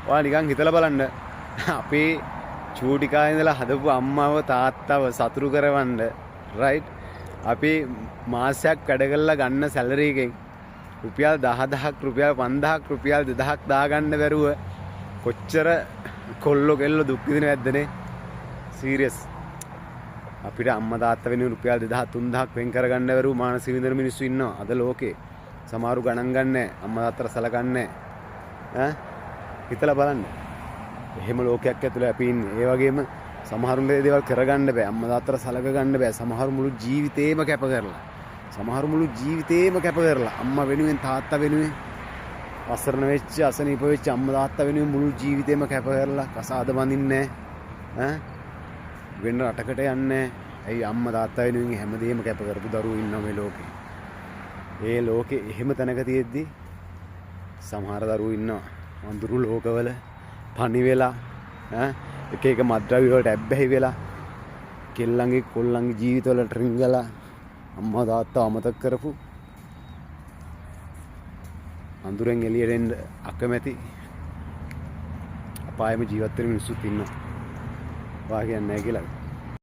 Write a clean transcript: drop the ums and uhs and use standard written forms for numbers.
ඔයා නිකන් හිතලා බලන්න අපේ චූටි කාලේ ඉඳලා හදපු අම්මව තාත්තව සතුරු කරවන්න රයිට් අපි මාසයක් වැඩ කරලා ගන්න සැලරි එකෙන් රුපියල් 10000ක් රුපියල් 5000ක් රුපියල් 2000ක් දාගන්න බැරුව කොච්චර කොල්ලෝ කෙල්ලෝ දුක් විඳින නැද්දනේ සීරියස් අපිට අම්මා තාත්තා වෙනුවෙන් රුපියල් 2000 3000ක් වෙන් කරගන්න බැරුව මානසික විඳින මිනිස්සු ඉන්නවා අද ලෝකේ සමහරු ගණන් ගන්නෑ අම්මා තාත්තට සලකන්නේ ඈ හිතලා බලන්න එහෙම ලෝකයක් ඇතුළේ අපි ඉන්නේ ඒ වගේම සමහරුන්ගේ දේවල් කරගන්න බෑ අම්මා තාත්තට සලක ගන්න බෑ සමහරු මුළු ජීවිතේම කැප කරලා සමහරු මුළු ජීවිතේම කැප කරලා අම්මා වෙනුවෙන් තාත්තා වෙනුවෙන් අසරණ වෙච්ච අසනීප වෙච්ච අම්මා තාත්තා වෙනුවෙන් මුළු ජීවිතේම කැප කරලා කසාද බඳින්නේ ඈ වෙන රටකට යන්නේ ඇයි අම්මා තාත්තා වෙනුවෙන් හැමදේම කැප කරපු දරුවෝ ඉන්නවා මේ ලෝකේ ඒ ලෝකේ එහෙම තැනක තියෙද්දි සමහර දරුවෝ ඉන්නවා වඳුරු ලෝකවල පණි වෙලා ඈ එක එක මත්ද්‍රව්‍ය වලට ඇබ්බැහි වෙලා කෙල්ලන්ගේ කොල්ලන්ගේ ජීවිතවලට රිංගලා අම්මා තාත්තා අමතක කරපු අඳුරෙන් එළියට එන්න අකමැති අපායෙම ජීවත් වෙන මිනිස්සුත් ඉන්නවා. වා කියන්නේ නැහැ කියලා.